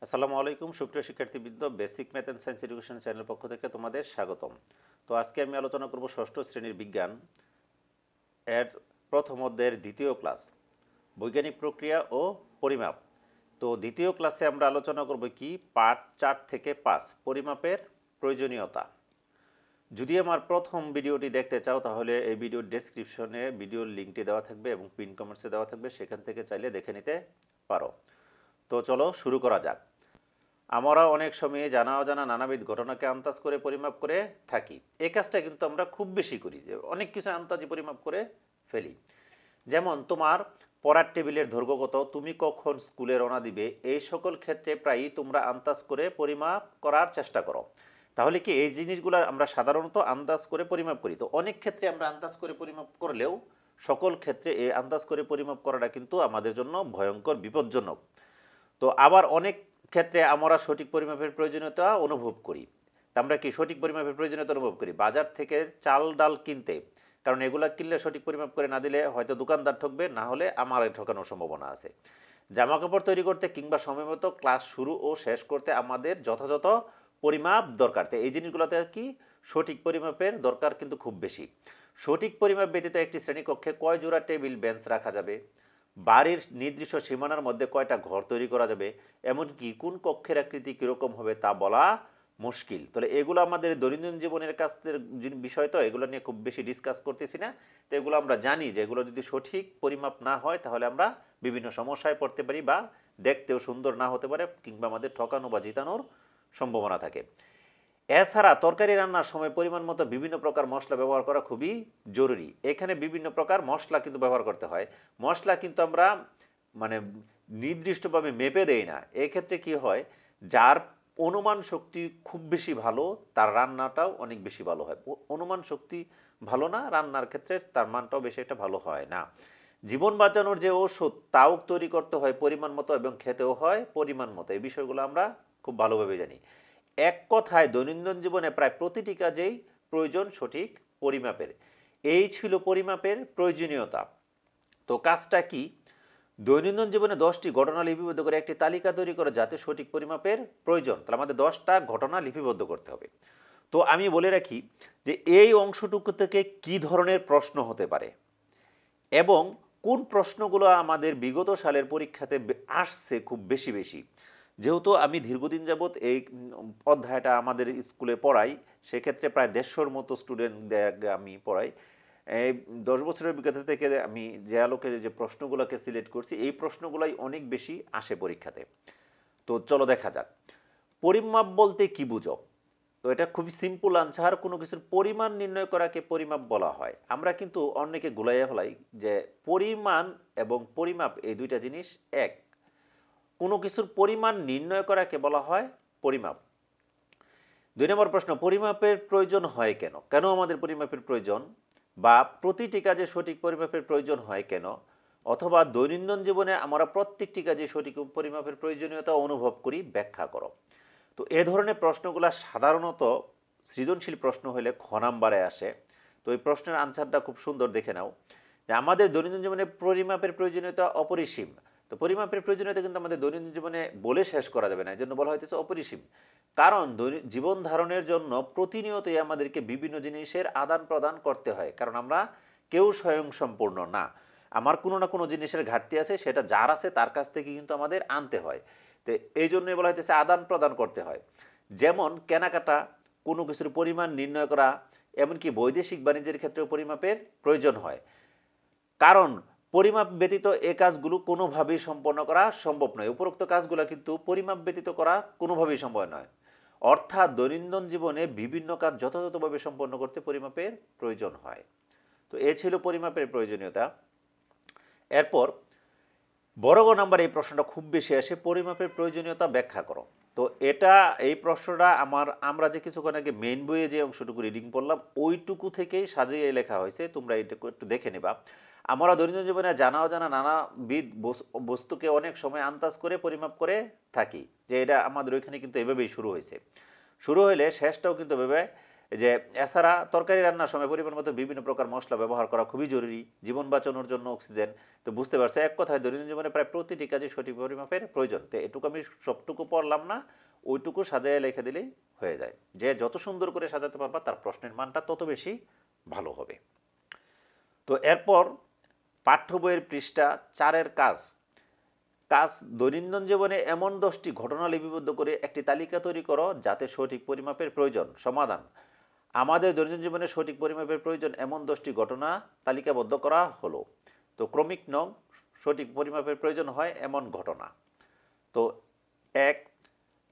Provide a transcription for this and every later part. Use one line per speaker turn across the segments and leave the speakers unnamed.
আসসালামু আলাইকুম সুপ্রিয় শিক্ষার্থীবৃন্দ, basic math and science education channel পক্ষ থেকে তোমাদের স্বাগতম। তো আজকে আমি আলোচনা করব ষষ্ঠ শ্রেণীর বিজ্ঞান এর প্রথম অধ্যায়ের দ্বিতীয় ক্লাস, বৈজ্ঞানিক প্রক্রিয়া ও পরিমাপ। তো দ্বিতীয় ক্লাসে আমরা আলোচনা করব কি পার্ট 4 থেকে 5 পরিমাপের প্রয়োজনীয়তা। যদি আমার প্রথম ভিডিওটি দেখতে চাও তাহলে এই ভিডিওর ডেসক্রিপশনে ভিডিওর লিঙ্কটি দেওয়া থাকবে এবং পিন কমেন্টসে দেওয়া থাকবে, সেখান থেকে চাইলে দেখে নিতে পারো। তো চলো শুরু করা যাক। আমরা অনেক সময় জানা অজানা নানাবিধ ঘটনাকে আন্দাজ করে পরিমাপ করে থাকি। এই কাজটা কিন্তু আমরা খুব বেশি করি, যে অনেক কিছু আন্দাজে পরিমাপ করে ফেলি। যেমন তোমার পড়ার টেবিলের দৈর্ঘ্য কত, তুমি কখন স্কুলে রওনা দিবে, এই সকল ক্ষেত্রে প্রায়ই তোমরা আন্দাজ করে পরিমাপ করার চেষ্টা করো। তাহলে কি এই জিনিসগুলো আমরা সাধারণত আন্দাজ করে পরিমাপ করি। তো অনেক ক্ষেত্রে আমরা আন্দাজ করে পরিমাপ করলেও সকল ক্ষেত্রে এই আন্দাজ করে পরিমাপ করাটা কিন্তু আমাদের জন্য ভয়ঙ্কর বিপজ্জনক। তো আবার অনেক ক্ষেত্রে আমরা সঠিক পরিমাপের প্রয়োজনীয়তা অনুভব করি। তা আমরা কি সঠিক পরিমাপের প্রয়োজনীয়তা অনুভব করি বাজার থেকে চাল ডাল কিনতে, কারণ এগুলা কিনলে সঠিক পরিমাপ করে না দিলে হয়তো দোকানদার ঠকবে, না হলে আমার ঠকানোর সম্ভাবনা আছে। জামা কাপড় তৈরি করতে কিংবা সময়মতো ক্লাস শুরু ও শেষ করতে আমাদের যথাযথ পরিমাপ দরকার। তো এই জিনিসগুলোতে কি সঠিক পরিমাপের দরকার কিন্তু খুব বেশি। সঠিক পরিমাপ ব্যতীত একটি শ্রেণীকক্ষে কয় জোড়া টেবিল বেঞ্চ রাখা যাবে, বাড়ির নির্দিষ্ট সীমানার মধ্যে কয়টা ঘর তৈরি করা যাবে, এমনকি কোন কক্ষের আকৃতি কীরকম হবে তা বলা মুশকিল। তাহলে এগুলো আমাদের দৈনন্দিন জীবনের কাজের বিষয়, তো এগুলো নিয়ে খুব বেশি ডিসকাস করতেছি না। তো এগুলো আমরা জানি যে এগুলো যদি সঠিক পরিমাপ না হয় তাহলে আমরা বিভিন্ন সমস্যায় পড়তে পারি, বা দেখতেও সুন্দর না হতে পারে, কিংবা আমাদের ঠকানো বা জিতানোর সম্ভাবনা থাকে। এছাড়া তরকারি রান্নার সময় পরিমাণ মতো বিভিন্ন প্রকার মশলা ব্যবহার করা খুবই জরুরি। এখানে বিভিন্ন প্রকার মশলা কিন্তু ব্যবহার করতে হয়। মশলা কিন্তু আমরা মানে নির্দিষ্টভাবে মেপে দেই না। এক্ষেত্রে কি হয়, যার অনুমান শক্তি খুব বেশি ভালো তার রান্নাটাও অনেক বেশি ভালো হয়। অনুমান শক্তি ভালো না, রান্নার ক্ষেত্রে তার মানটাও বেশি একটা ভালো হয় না। জীবন বাঁচানোর যে ওষুধ তাও তৈরি করতে হয় পরিমাণ মতো এবং খেতেও হয় পরিমাণ মতো। এই বিষয়গুলো আমরা খুব ভালোভাবে জানি। এক কথায় দৈনন্দিন জীবনে প্রায় প্রতিটি কাজেই প্রয়োজন সঠিক পরিমাপের। এই ছিল পরিমাপের প্রয়োজনীয়তা। তো কাজটা কি, দৈনন্দিন জীবনে 10টি ঘটনা লিপিবদ্ধ করে একটি তালিকা তৈরি করে যাতে সঠিক পরিমাপের প্রয়োজন। তাহলে আমাদের 10টা ঘটনা লিপিবদ্ধ করতে হবে। তো আমি বলে রাখি যে এই অংশটুকু থেকে কি ধরনের প্রশ্ন হতে পারে এবং কোন প্রশ্নগুলো আমাদের বিগত সালের পরীক্ষাতে আসছে খুব বেশি বেশি। যেহেতু আমি দীর্ঘদিন যাবৎ এই অধ্যায়টা আমাদের স্কুলে পড়াই, সেক্ষেত্রে প্রায় 150-র মতো স্টুডেন্টদের আমি পড়াই। এই 10 বছরের অভিজ্ঞতা থেকে আমি যে আলোকে যে প্রশ্নগুলোকে সিলেক্ট করছি, এই প্রশ্নগুলোই অনেক বেশি আসে পরীক্ষাতে। তো চলো দেখা যাক, পরিমাপ বলতে কি বুঝো। তো এটা খুবই সিম্পল আনসার, কোনো কিছুর পরিমাণ নির্ণয় করাকে পরিমাপ বলা হয়। আমরা কিন্তু অনেকে গুলাইয়া ফেলাই যে পরিমাণ এবং পরিমাপ এই দুইটা জিনিস এক। কোনো কিছুর পরিমাণ নির্ণয় করাকে বলা হয় পরিমাপ। 2 নম্বর প্রশ্ন, পরিমাপের প্রয়োজন হয় কেন, কেন আমাদের পরিমাপের প্রয়োজন, বা প্রতিটি কাজে সঠিক পরিমাপের প্রয়োজন হয় কেন, অথবা দৈনন্দিন জীবনে আমরা প্রত্যেকটি কাজে সঠিক পরিমাপের প্রয়োজনীয়তা অনুভব করি, ব্যাখ্যা করো। তো এ ধরনের প্রশ্নগুলো সাধারণত সৃজনশীল প্রশ্ন হলে খ নাম্বারে আসে। তো এই প্রশ্নের আনসারটা খুব সুন্দর, দেখে নাও যে আমাদের দৈনন্দিন জীবনে পরিমাপের প্রয়োজনীয়তা অপরিসীম। তো পরিমাপের প্রয়োজনীয়তা কিন্তু আমাদের দৈনন্দিন জীবনে বলে শেষ করা যাবে না, এই জন্য বলা হইতেছে অপরিসীম। কারণ জীবন ধারণের জন্য প্রতিনিয়তই আমাদেরকে বিভিন্ন জিনিসের আদান প্রদান করতে হয়, কারণ আমরা কেউ স্বয়ংসম্পূর্ণ না। আমার কোনো না কোনো জিনিসের ঘাটতি আছে, সেটা যার আছে তার কাছ থেকে কিন্তু আমাদের আনতে হয়। তো এই জন্যই বলা হইতেছে আদান প্রদান করতে হয়। যেমন কেনাকাটা, কোনো কিছুর পরিমাণ নির্ণয় করা, এমনকি বৈদেশিক বাণিজ্যের ক্ষেত্রেও পরিমাপের প্রয়োজন হয়। কারণ পরিমাপ ব্যতীত এই কাজগুলো কোনোভাবেই সম্পন্ন করা সম্ভব নয়। উপরোক্ত কাজগুলো কিন্তু পরিমাপ ব্যতীত করা কোনোভাবেই সম্ভব নয়। অর্থাৎ দৈনন্দিন জীবনে বিভিন্ন কাজ যথাযথভাবে সম্পন্ন করতে পরিমাপের প্রয়োজন হয়। তো এ ছিল পরিমাপের প্রয়োজনীয়তা। এরপর বড় গ নাম্বার এই প্রশ্নটা খুব বেশি আসে, পরিমাপের প্রয়োজনীয়তা ব্যাখ্যা করো। তো এটা এই প্রশ্নটা আমরা যে কিছুক্ষণ আগে মেইন বইয়ে যে অংশটুকু রিডিং পড়লাম ওইটুকু থেকেই সাজিয়ে লেখা হয়েছে, তোমরা এটা একটু দেখে নেবা। আমরা দৈনন্দিন জীবনে জানা অজানা নানাবিধ বস্তুকে অনেক সময় আন্দাজ করে পরিমাপ করে থাকি, যে এটা আমাদের ওইখানে কিন্তু এভাবেই শুরু হয়েছে। শুরু হইলে শেষটাও কিন্তু এভাবে এই যে এছাড়া তরকারি রান্নার সময় পরিমাণ মতো বিভিন্ন প্রকার মশলা ব্যবহার করা খুবই জরুরি, জীবন বাঁচানোর জন্য অক্সিজেন। তো বুঝতে পারছো, এক কথায় দৈনন্দিন জীবনে প্রায় প্রতিটি কাজে সঠিক পরিমাপের প্রয়োজন। তো এটুকু আমি সবটুকু পড়লাম না, ওইটুকু সাজায় লিখে দিলেই হয়ে যায়। যে যত সুন্দর করে সাজাতে পারবা তার প্রশ্নের মানটা তত বেশি ভালো হবে। তো এরপর পাঠ্য বইয়ের পৃষ্ঠা 4-এর কাজ। কাজ, দৈনন্দিন জীবনে এমন 10টি ঘটনা লিপিবদ্ধ করে একটি তালিকা তৈরি করো যাতে সঠিক পরিমাপের প্রয়োজন। সমাধান, আমাদের দৈনন্দিন জীবনে সঠিক পরিমাপের প্রয়োজন এমন 10টি ঘটনা তালিকাবদ্ধ করা হলো। তো ক্রমিক নং, সঠিক পরিমাপের প্রয়োজন হয় এমন ঘটনা। তো 1,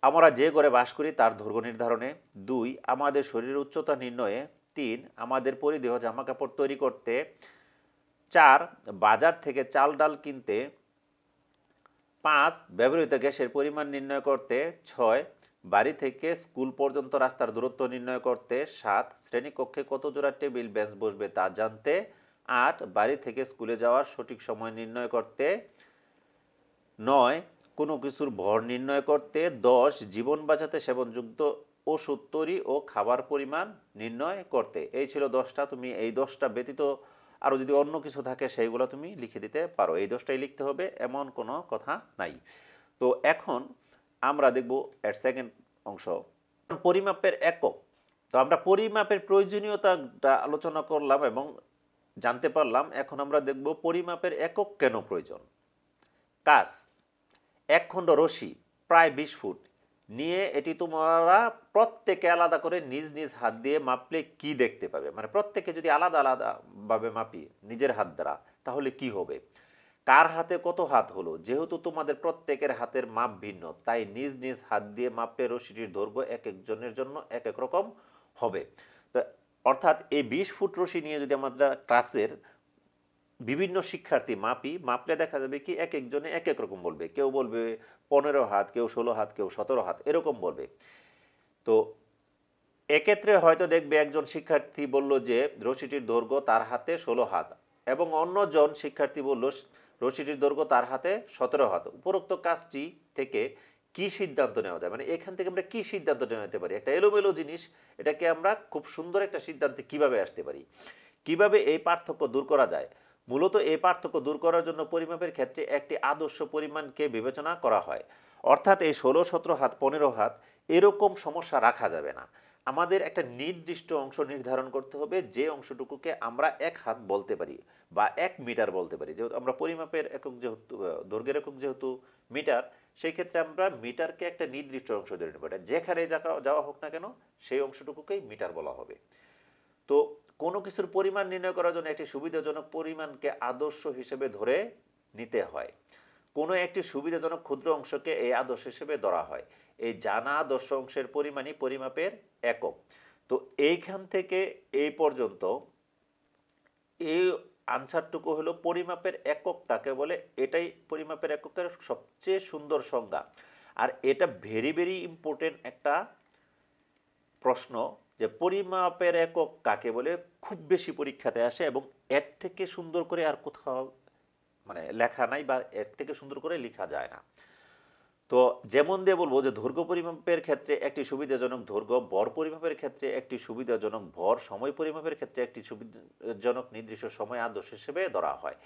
আমরা যে ঘরে বাস করি তার দৈর্ঘ্য নির্ধারণে। 2, আমাদের শরীরের উচ্চতা নির্ণয়ে। 3, আমাদের পরিধেয় জামাকাপড় তৈরি করতে। 4, বাজার থেকে চাল ডাল কিনতে। 5, ব্যবহৃত গ্যাসের পরিমাণ নির্ণয় করতে। 6, বাড়ি থেকে স্কুল পর্যন্ত রাস্তার দূরত্ব নির্ণয় করতে। 7, শ্রেণীকক্ষে কত জোড়া টেবিল বেঞ্চ বসবে তা জানতে। 8, বাড়ি থেকে স্কুলে যাওয়ার সঠিক সময় নির্ণয় করতে। 9, কোনো কিছুর ভর নির্ণয় করতে। 10, জীবন বাঁচাতে সেবনযুক্ত ওষুধ তৈরি ও খাবার পরিমাণ নির্ণয় করতে। এই ছিল 10টা। তুমি এই 10টা ব্যতীত আরও যদি অন্য কিছু থাকে সেইগুলো তুমি লিখে দিতে পারো। এই 10টাই লিখতে হবে, এমন কোনো কথা নাই। তো এখন আমরা দেখব এর সেকেন্ড অংশ, পরিমাপের একক। তো আমরা পরিমাপের প্রয়োজনীয়তাটা আলোচনা করলাম এবং জানতে পারলাম। এখন আমরা দেখব পরিমাপের একক কেন প্রয়োজন। কাজ, এক খণ্ড রশি প্রায় 20 ফুট নিয়ে এটি তোমরা প্রত্যেকে আলাদা করে নিজ নিজ হাত দিয়ে মাপলে কি দেখতে পাবে। মানে প্রত্যেকে যদি আলাদা আলাদা ভাবে মাপি নিজের হাত দ্বারা, তাহলে কি হবে। কার হাতে কত হাত হলো, যেহেতু তোমাদের প্রত্যেকের হাতের মাপ ভিন্ন, তাই নিজ নিজ হাত দিয়ে মাপলে রশিটির দৈর্ঘ্য এক একজনের জন্য এক এক রকম হবে। তো অর্থাৎ এই 20 ফুট রশি নিয়ে যদি আমরা ক্লাসের বিভিন্ন শিক্ষার্থী মাপলে দেখা যাবে কি এক একজনে এক এক রকম বলবে। কেউ বলবে 15 হাত, কেউ 16 হাত, কেউ 17 হাত, এরকম বলবে। তো এক্ষেত্রে হয়তো দেখবে একজন শিক্ষার্থী বলল যে রশিটির দৈর্ঘ্য তার হাতে 16 হাত এবং অন্যজন শিক্ষার্থী বলল রশিটির দৈর্ঘ্য তার হাতে 17 হাত। উপরোক্ত কাজটি থেকে কি সিদ্ধান্ত নেওয়া যায়, মানে এখান থেকে আমরা কি সিদ্ধান্ত নিতে পারি। একটা এলোমেলো জিনিস, এটাকে আমরা খুব সুন্দর একটা সিদ্ধান্তে কিভাবে আসতে পারি, কিভাবে এই পার্থক্য দূর করা যায়। মূলত এই পার্থক্য দূর করার জন্য পরিমাপের ক্ষেত্রে একটি আদর্শ পরিমাণকে বিবেচনা করা হয়। অর্থাৎ এই 16-17 হাত, 15 হাত এরকম সমস্যা রাখা যাবে না। আমাদের একটা নির্দিষ্ট অংশ নির্ধারণ করতে হবে, যে অংশটুকুকে আমরা 1 হাত বলতে পারি বা 1 মিটার বলতে পারি। যেহেতু আমরা পরিমাপের একক, যেহেতু দৈর্ঘ্যের একক যেহেতু মিটার, সেই ক্ষেত্রে আমরা মিটারকে একটা নির্দিষ্ট অংশ ধরে নেব। এটা যেখানে যাওয়া হোক না কেন, সেই অংশটুকুকেই মিটার বলা হবে। তো কোনো কিছুর পরিমাণ নির্ণয় করার জন্য একটি সুবিধাজনক পরিমাণকে আদর্শ হিসেবে ধরে নিতে হয়। কোনো একটি সুবিধাজনক ক্ষুদ্র অংশকে এই আদর্শ হিসেবে ধরা হয়। এই জানা আদর্শ অংশের পরিমাণই পরিমাপের একক। তো এইখান থেকে এই পর্যন্ত এই আনসারটুকু হলো পরিমাপের একক কাকে বলে, এটাই পরিমাপের এককের সবচেয়ে সুন্দর সংজ্ঞা। আর এটা ভেরি ভেরি ইম্পর্টেন্ট একটা প্রশ্ন, যে পরিমাপের একক কাকে বলে, খুব বেশি পরীক্ষাতে আসে এবং এর থেকে সুন্দর করে আর কোথাও মানে লেখা নাই বা এর থেকে সুন্দর করে লেখা যায় না। তো যেমন দিয়ে বলবো যে দৈর্ঘ্য পরিমাপের ক্ষেত্রে একটি সুবিধাজনক দৈর্ঘ্য, ভর পরিমাপের ক্ষেত্রে একটি সুবিধাজনক ভর, সময় পরিমাপের ক্ষেত্রে একটি সুবিধাজনক নির্দিষ্ট সময় আদর্শ হিসেবে ধরা হয়।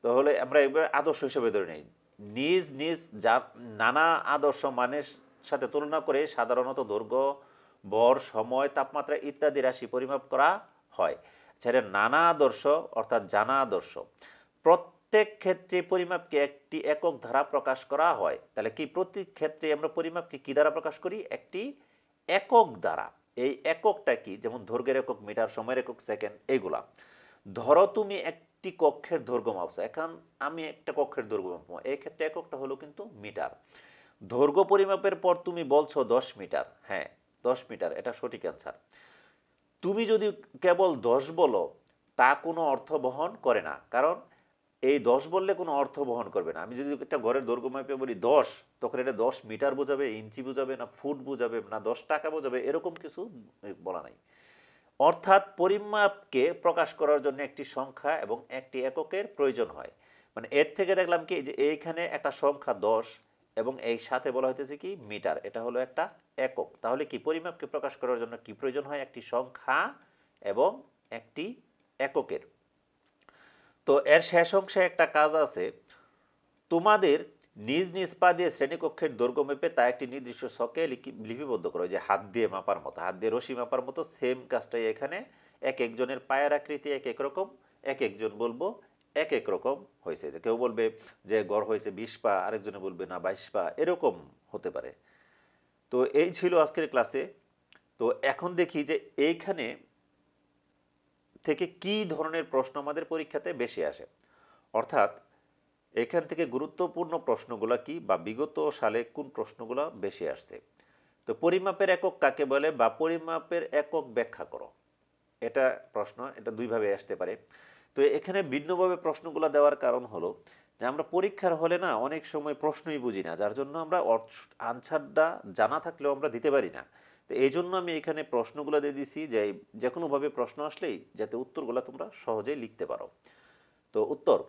তাহলে আমরা এবার আদর্শ হিসেবে ধরে নিই। নিজ নিজ যা নানা আদর্শ মানের সাথে তুলনা করে সাধারণত দৈর্ঘ্য, ভর, সময়, তাপমাত্রা ইত্যাদি রাশি পরিমাপ করা হয়। সেটা নানা আদর্শ অর্থাৎ জানা আদর্শ। প্রত্যেক ক্ষেত্রে পরিমাপকে একটি একক দ্বারা প্রকাশ করা হয়। তাহলে কি প্রতি ক্ষেত্রে আমরা পরিমাপকে কি দ্বারা প্রকাশ করি, একটি একক দ্বারা। এই এককটা কি, যেমন দৈর্ঘ্যের একক মিটার, সময়ের একক সেকেন্ড, এইগুলা। ধরো তুমি একটি কক্ষের দৈর্ঘ্য মাপছো, এখন আমি একটা কক্ষের দৈর্ঘ্য মাপবো, এই ক্ষেত্রে এককটা হলো কিন্তু মিটার। দৈর্ঘ্য পরিমাপের পর তুমি বলছো 10 মিটার, হ্যাঁ 10 মিটার, এটা সঠিক অ্যান্সার। তুমি যদি কেবল 10 বলো, তা কোনো অর্থ বহন করে না, কারণ এই 10 বললে কোনো অর্থ বহন করবে না। আমি যদি একটা ঘরের দৈর্ঘ্য মাপে বলি 10, তখন এটা 10 মিটার বোঝাবে, ইঞ্চি বোঝাবে, না ফুট বোঝাবে, না 10 টাকা বোঝাবে, এরকম কিছু বলা নাই। অর্থাৎ পরিমাপকে প্রকাশ করার জন্য একটি সংখ্যা এবং একটি এককের প্রয়োজন হয়। মানে এর থেকে দেখলাম কি যে এইখানে একটা সংখ্যা 10, এবং এই সাথে বলা হইতেছে কি মিটার, এটা হলো একটা একক। তাহলে কি পরিমাপকে প্রকাশ করার জন্য কি প্রয়োজন হয়? একটি সংখ্যা এবং একটি এককের। তো এর শেষ অংশে একটা কাজ আছে, তোমাদের নিজ নিজ পা দিয়ে শ্রেণীকক্ষের দৈর্ঘ্য মেপে তা একটি নির্দিষ্ট ছকে লিপিবদ্ধ করো, যে হাত দিয়ে মাপার মতো, হাত দিয়ে রশি মাপার মতো সেম কাজটাই এখানে। এক একজনের পায়ের আকৃতি এক এক রকম, এক একজন বলবো এক এক রকম হয়েছে। যে কেউ বলবে যে গড় হয়েছে 20 পা, আরেকজনে বলবে না 22 পা, এরকম হতে পারে। তো এই ছিল আজকের ক্লাসে। তো এখন দেখি যে এইখানে থেকে কি ধরনের প্রশ্ন আমাদের পরীক্ষাতে বেশি আসে, অর্থাৎ এখান থেকে গুরুত্বপূর্ণ প্রশ্নগুলো কি, বা বিগত সালে কোন প্রশ্নগুলো বেশি আসছে। তো পরিমাপের একক কাকে বলে, বা পরিমাপের একক ব্যাখ্যা করো, এটা প্রশ্ন, এটা দুইভাবে আসতে পারে। তো এখানে ভিন্নভাবে প্রশ্নগুলো দেওয়ার কারণ হলো যে আমরা পরীক্ষার হলে না অনেক সময় প্রশ্নই বুঝি না, যার জন্য আমরা আনসারটা জানা থাকলেও আমরা দিতে পারি না। তো এই জন্য আমি এখানে প্রশ্নগুলো দিয়ে দিছি, যে কোনোভাবে প্রশ্ন আসলেই যাতে উত্তরগুলো তোমরা সহজেই লিখতে পারো। তো উত্তর,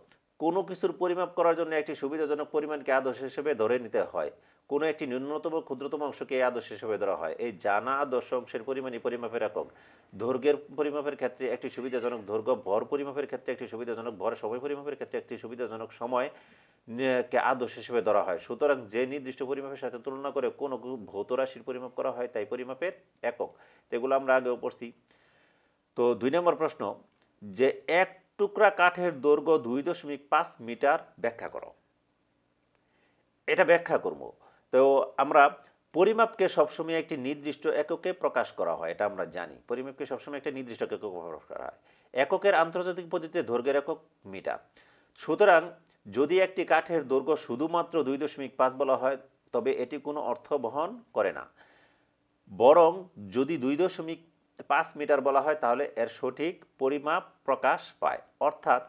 কোনো কিছুর পরিমাপ করার জন্য একটি সুবিধাজনক পরিমাণকে আদর্শ হিসেবে ধরে নিতে হয়। কোনো একটি ন্যূনতম ক্ষুদ্রতম অংশকে এই আদর্শ হিসেবে ধরা হয়। এই জানা আদর্শ অংশের পরিমাণই পরিমাপের একক। দৈর্ঘ্যের পরিমাপের ক্ষেত্রে একটি সুবিধাজনক দৈর্ঘ্য, ভর পরিমাপের ক্ষেত্রে একটি সুবিধাজনক ভর, সময় পরিমাপের ক্ষেত্রে একটি সুবিধাজনক সময় কে আদর্শ হিসেবে ধরা হয়। সুতরাং যে নির্দিষ্ট পরিমাপের সাথে তুলনা করে কোনো ভৌত রাশির পরিমাপ করা হয় তাই পরিমাপের একক। এগুলো আমরা আগেও পড়ছি। তো 2 নম্বর প্রশ্ন, যে এক টুকরা কাঠের দৈর্ঘ্য 2.5 মিটার ব্যাখ্যা করো। এটা ব্যাখ্যা করব। তো আমরা পরিমাপকে সবসময় একটি নির্দিষ্ট এককে প্রকাশ করা হয়, এটা আমরা জানি। পরিমাপকে সবসময় একটা নির্দিষ্ট এককে প্রকাশ করা হয়। এককের আন্তর্জাতিক পদ্ধতিতে দৈর্ঘ্যের একক মিটার। সুতরাং যদি একটি কাঠের দৈর্ঘ্য শুধুমাত্র 2.5 বলা হয় তবে এটি কোনো অর্থ বহন করে না। বরং যদি 2.5 মিটার বলা হয় তাহলে এর সঠিক পরিমাপ প্রকাশ পায়। অর্থাৎ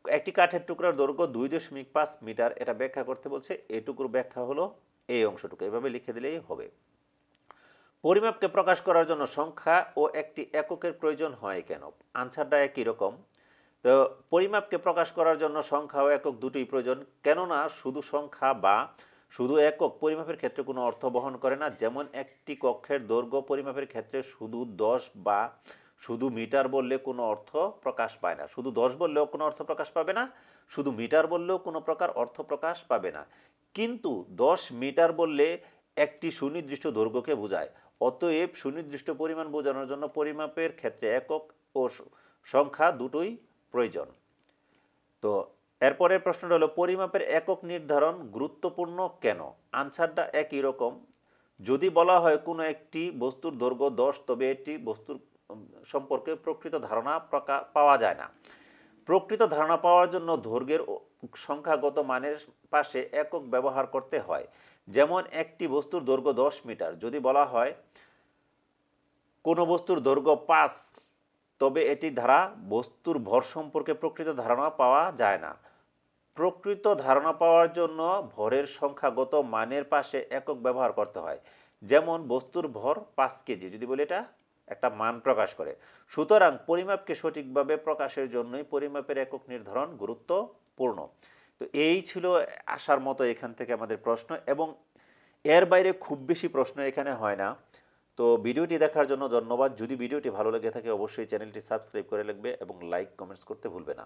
একটি কাঠের টুকরার দৈর্ঘ্য 2.5 মিটার, এটা ব্যাখ্যা করতে বলছে। এটুকুর ব্যাখ্যা হলো এই অংশটুকু, এভাবে লিখে দিলেই হবে। পরিমাপকে প্রকাশ করার জন্য সংখ্যা ও একটি এককের প্রয়োজন হয় কেন? আনসারটা একই রকম। তো পরিমাপকে প্রকাশ করার জন্য সংখ্যা ও একক দুটোই প্রয়োজন, কেননা শুধু সংখ্যা বা শুধু একক পরিমাপের ক্ষেত্রে কোনো অর্থ বহন করে না। যেমন একটি কক্ষের দৈর্ঘ্য পরিমাপের ক্ষেত্রে শুধু 10 বা শুধু মিটার বললে কোনো অর্থ প্রকাশ পায় না, শুধু 10 বললেও কোনো অর্থ প্রকাশ পাবে না, শুধু মিটার বললেও কোনো প্রকার অর্থ প্রকাশ পাবে না। কিন্তু 10 মিটার বললে একটি সুনির্দিষ্ট দৈর্ঘ্যকে বোঝায়। অতএব সুনির্দিষ্ট পরিমাণ বোঝানোর জন্য পরিমাপের ক্ষেত্রে একক ও সংখ্যা দুটোই প্রয়োজন। তো এরপরের প্রশ্নটা হলো পরিমাপের একক নির্ধারণ গুরুত্বপূর্ণ কেন? আনসারটা একই রকম। যদি বলা হয় কোনো একটি বস্তুর দৈর্ঘ্য 10 তবে এটি বস্তুর সম্পর্কে প্রকৃত ধারণা পাওয়া যায় না। প্রকৃত ধারণা পাওয়ার জন্য দৈর্ঘ্যের সংখ্যাগত মানের পাশে একক ব্যবহার করতে হয়। যেমন একটি বস্তুর দৈর্ঘ্য 10 মিটার, যদি বলা হয় কোনো বস্তুর দৈর্ঘ্য 5 তবে এটি দ্বারা বস্তুর ভর সম্পর্কে প্রকৃত ধারণা পাওয়া যায় না। প্রকৃত ধারণা পাওয়ার জন্য ভরের সংখ্যাগত মানের পাশে একক ব্যবহার করতে হয়। যেমন বস্তুর ভর 5 কেজি, যদি বলি এটা একটা মান প্রকাশ করে। সুতরাং পরিমাপকে সঠিকভাবে প্রকাশের জন্যই পরিমাপের একক নির্ধারণ গুরুত্বপূর্ণ। তো এই ছিল আসার মতো এখান থেকে আমাদের প্রশ্ন, এবং এর বাইরে খুব বেশি প্রশ্ন এখানে হয় না। তো ভিডিওটি দেখার জন্য ধন্যবাদ। যদি ভিডিওটি ভালো লেগে থাকে অবশ্যই চ্যানেলটি সাবস্ক্রাইব করে রাখবে এবং লাইক কমেন্টস করতে ভুলবে না।